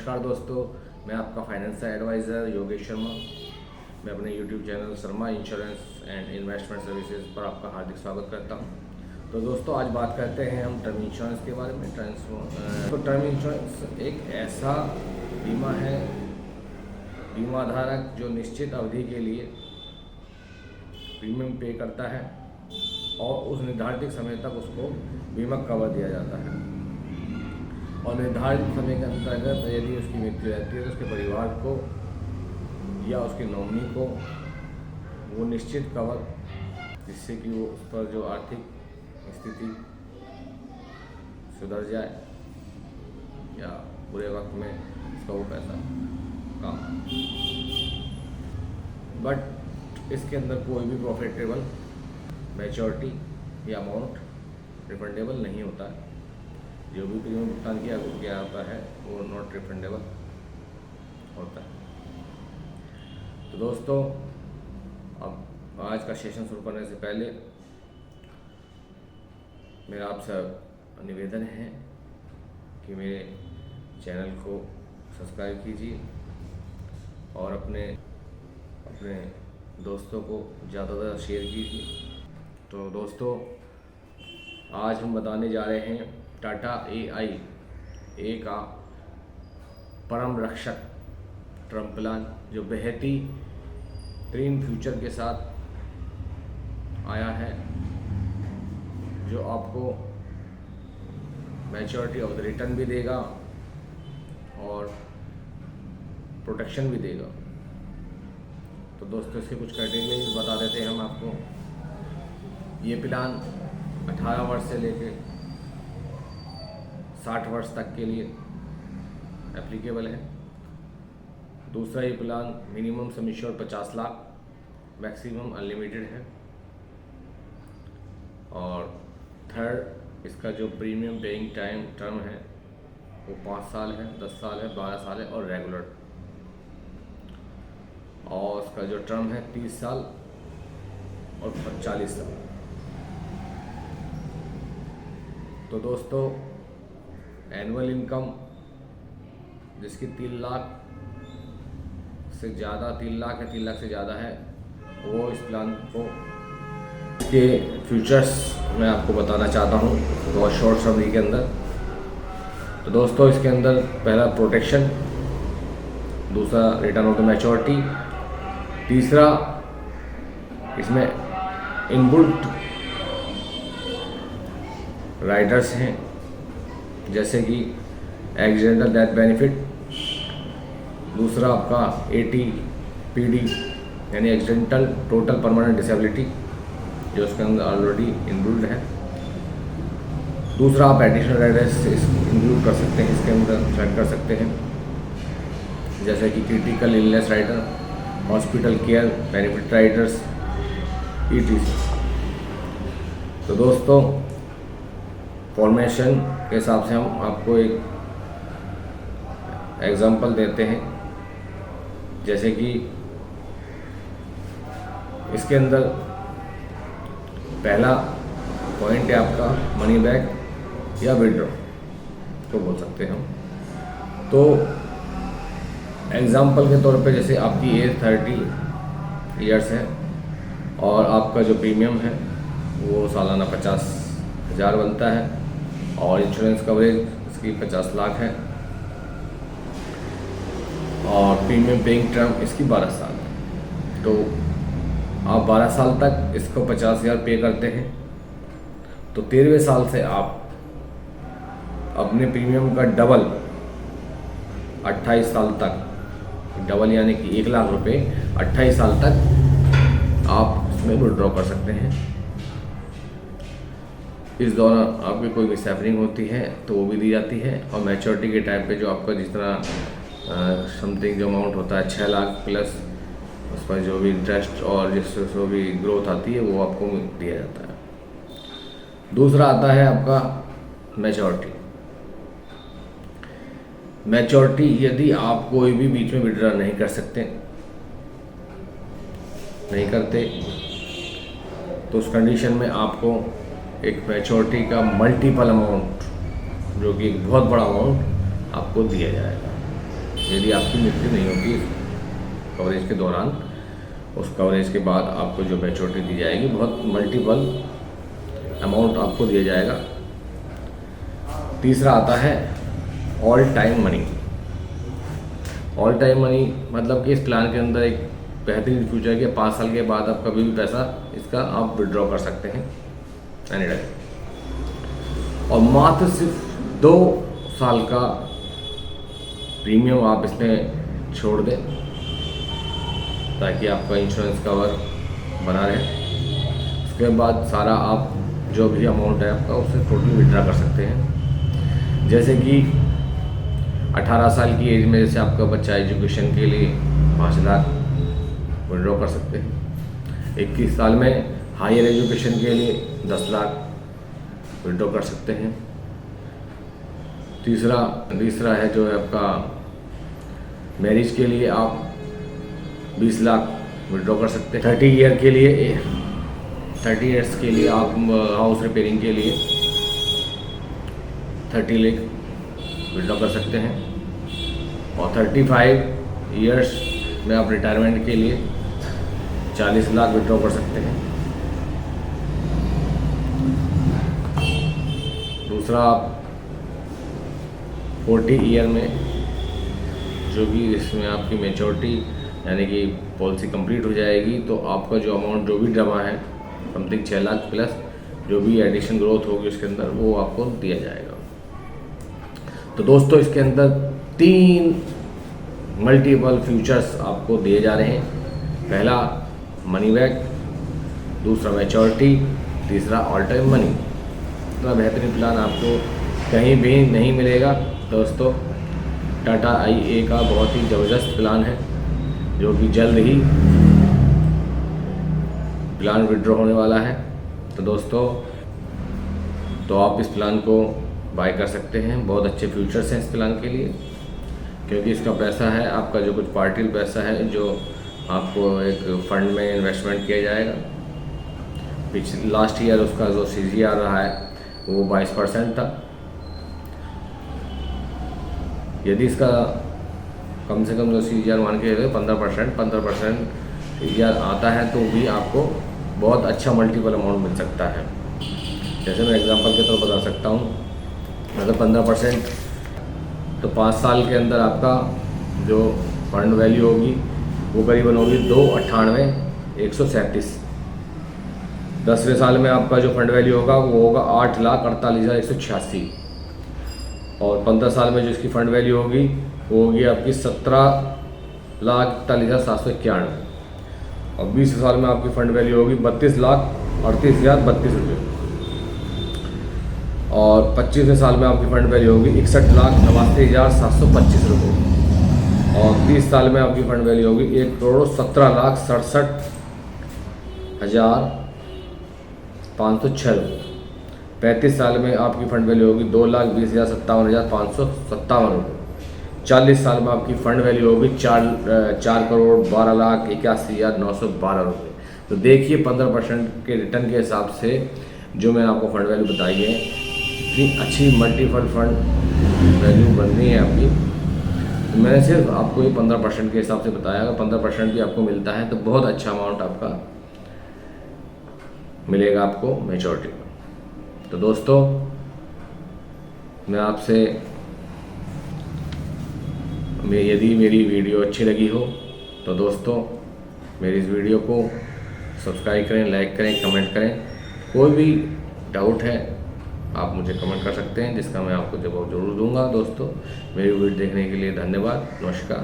नमस्कार दोस्तों, मैं आपका फाइनेंशियल एडवाइज़र योगेश शर्मा। मैं अपने YouTube channel Sharma insurance and investment services पर आपका हार्दिक स्वागत करता हूं। तो दोस्तों, आज बात करते हैं हम टर्म इंश्योरेंस के बारे में। तो टर्म इंश्योरेंस एक ऐसा बीमा है, बीमा धारक जो निश्चित अवधि के लिए प्रीमियम पे करता है और उस निर्धारित समय तक उसको बीमा कवर दिया जाता है। और निर्धारित समय के अंतर्गत यदि उसकी मृत्यु रहती है तो उसके परिवार को या उसके नॉमिनी को वो निश्चित कवर, जिससे कि वो उस पर जो आर्थिक स्थिति सुधर जाए या बुरे वक्त में उसका वो पैसा काम। बट इसके अंदर कोई भी प्रॉफिटेबल मैच्योरिटी या अमाउंट रिफंडेबल नहीं होता है। जो भी प्रीमियम भुगतान किया होता है वो नॉट रिफंडेबल होता है। तो दोस्तों, अब आज का सेशन शुरू करने से पहले मेरा आपसे निवेदन है कि मेरे चैनल को सब्सक्राइब कीजिए और अपने दोस्तों को ज़्यादा से ज़्यादा शेयर कीजिए। तो दोस्तों, आज हम बताने जा रहे हैं टाटा AI का परम रक्षक टर्म प्लान, जो बेहतरीन फ्यूचर के साथ आया है, जो आपको मैच्योरिटी ऑफ द रिटर्न भी देगा और प्रोटेक्शन भी देगा। तो दोस्तों, इसके कुछ क्राइटेरिया बता देते हैं हम आपको। ये प्लान 18 वर्ष से लेके 60 वर्ष तक के लिए एप्लीकेबल है। दूसरा, ये प्लान मिनिमम सम इंश्योर्ड 50 लाख, मैक्सिमम अनलिमिटेड है। और थर्ड, इसका जो प्रीमियम पेइंग टर्म है वो 5 साल है, 10 साल है, 12 साल है और रेगुलर। और उसका जो टर्म है 30 साल और 40 साल। तो दोस्तों, एनुअल इनकम जिसकी 3 लाख से ज़्यादा, 3 लाख या 3 लाख से ज़्यादा है, वो इस प्लान को के फीचर्स मैं आपको बताना चाहता हूँ बहुत शॉर्ट समरी के अंदर। तो दोस्तों, इसके अंदर पहला प्रोटेक्शन, दूसरा रिटर्न ऑफ द मैच्योरिटी, तीसरा इसमें इनबिल्ट राइडर्स हैं, जैसे कि एक्सीडेंटल डेथ बेनिफिट। दूसरा आपका ATPD यानी एक्सीडेंटल टोटल परमानेंट डिसेबिलिटी, जो उसके अंदर ऑलरेडी इंक्लूड है। दूसरा, आप एडिशनल राइडर्स इंक्लूड कर सकते हैं, इसके अंदर सेलेक्ट कर सकते हैं, जैसे कि critical illness rider, hospital care benefit riders, ETC। तो दोस्तों, फॉर्मेशन के हिसाब से हम आपको एक एग्जांपल देते हैं, जैसे कि इसके अंदर पहला पॉइंट है आपका मनी बैक या विड्रॉ तो बोल सकते हैं हम। तो एग्जांपल के तौर पे, जैसे आपकी एज 30 ईयर्स है और आपका जो प्रीमियम है वो सालाना 50,000 बनता है और इंश्योरेंस कवरेज इसकी 50 लाख है और प्रीमियम पेइंग टर्म इसकी 12 साल है। तो आप 12 साल तक इसको 50,000 पे करते हैं, तो 13वें साल से आप अपने प्रीमियम का डबल 28 साल तक, डबल यानी कि 1 लाख रुपए 28 साल तक आप इसमें विड्रॉ कर सकते हैं। इस दौरान आपकी कोई भी सैफरिंग होती है तो वो भी दी जाती है। और मैच्योरिटी के टाइम पे जो आपका जिस तरह समथिंग जो अमाउंट होता है 6 लाख प्लस उस पर जो भी इंटरेस्ट और जिससे जो भी ग्रोथ आती है वो आपको दिया जाता है। दूसरा आता है आपका मैच्योरिटी। मैच्योरिटी यदि आप कोई भी बीच में विड्रॉ नहीं करते तो उस कंडीशन में आपको एक मैच्योरिटी का मल्टीपल अमाउंट, जो कि एक बहुत बड़ा अमाउंट आपको दिया जाएगा। यदि आपकी मृत्यु नहीं होती इस कवरेज के दौरान, उस कवरेज के बाद आपको जो मैच्योरिटी दी जाएगी बहुत मल्टीपल अमाउंट आपको दिया जाएगा। तीसरा आता है all time money. All time money मतलब कि इस प्लान के अंदर एक बेहतरीन फ्यूचर है कि 5 साल के बाद आप कभी भी पैसा इसका आप विड्रॉ कर सकते हैं एनी टाइम, और मात्र सिर्फ 2 साल का प्रीमियम आप इसमें छोड़ दें ताकि आपका इंश्योरेंस कवर बना रहे। उसके बाद सारा आप जो भी अमाउंट है आपका उससे टोटली विड्रॉ कर सकते हैं। जैसे कि 18 साल की एज में जैसे आपका बच्चा एजुकेशन के लिए 5 लाख विड्रॉ कर सकते हैं। 21 साल में हायर एजुकेशन के लिए 10 लाख विड्रॉ कर सकते हैं। तीसरा है जो है आपका मैरिज के लिए आप 20 लाख विड्रॉ कर सकते हैं। 30 ईयर्स के लिए आप हाउस रिपेयरिंग के लिए 30 लाख विड्रॉ कर सकते हैं, और 35 ईयर्स में आप रिटायरमेंट के लिए 40 लाख विड्रॉ कर सकते हैं। दूसरा, आप 40 ईयर में जो भी इसमें आपकी मैच्योरिटी यानी कि पॉलिसी कंप्लीट हो जाएगी तो आपका जो अमाउंट जो भी जमा है समथिंग 6 लाख प्लस जो भी एडिशन ग्रोथ होगी उसके अंदर वो आपको दिया जाएगा। तो दोस्तों इसके अंदर 3 मल्टीपल फ्यूचर्स आपको दिए जा रहे हैं। पहला मनी बैक, दूसरा मैच्योरिटी, तीसरा ऑल टाइम मनी। इतना बेहतरीन प्लान आपको कहीं भी नहीं मिलेगा दोस्तों। टाटा IA का बहुत ही ज़बरदस्त प्लान है जो कि जल्द ही प्लान विड्रॉ होने वाला है। तो दोस्तों तो आप इस प्लान को बाय कर सकते हैं। बहुत अच्छे फ्यूचर्स हैं इस प्लान के लिए, क्योंकि इसका पैसा है आपका जो कुछ पार्टियल पैसा है जो आपको एक फंड में इन्वेस्टमेंट किया जाएगा। लास्ट ईयर उसका जो CGR रहा है वो 22% था। यदि इसका कम से कम जो CGR मान के 15% CGR आता है तो भी आपको बहुत अच्छा मल्टीपल अमाउंट मिल सकता है। जैसे मैं एग्जांपल के तौर पर बता सकता हूँ, अगर 15% तो 5 साल के अंदर आपका जो फंड वैल्यू होगी वो करीबन होगी 298,137। 10वें साल में आपका जो फंड वैल्यू होगा वो होगा 8,48,186, और 15 साल में जो इसकी फंड वैल्यू होगी वो होगी आपकी 17,41,791, और 20 साल में आपकी फंड वैल्यू होगी 32,38,032 रुपये, और 25वें साल में आपकी फंड वैल्यू होगी 61,89,725 रुपये, और 30 साल में आपकी फंड वैल्यू होगी 1,17,67,506 रुपये। 35 साल में आपकी फंड वैल्यू होगी 2,20,57,557 रुपये। 40 साल में आपकी फंड वैल्यू होगी 4,12,81,912 रुपये। तो देखिए 15% के रिटर्न के हिसाब से जो मैंने आपको फंड वैल्यू बताई है, इतनी अच्छी मल्टीपल फंड वैल्यू बननी है आपकी। तो मैंने सिर्फ आपको ये 15% के हिसाब से बताया। अगर 15% भी आपको मिलता है तो बहुत अच्छा अमाउंट आपका मिलेगा आपको मैच्योरिटी में। तो दोस्तों मैं आपसे यदि मेरी वीडियो अच्छी लगी हो तो दोस्तों मेरी इस वीडियो को सब्सक्राइब करें, लाइक करें, कमेंट करें। कोई भी डाउट है आप मुझे कमेंट कर सकते हैं जिसका मैं आपको जवाब ज़रूर दूंगा। दोस्तों मेरी वीडियो देखने के लिए धन्यवाद। नमस्कार।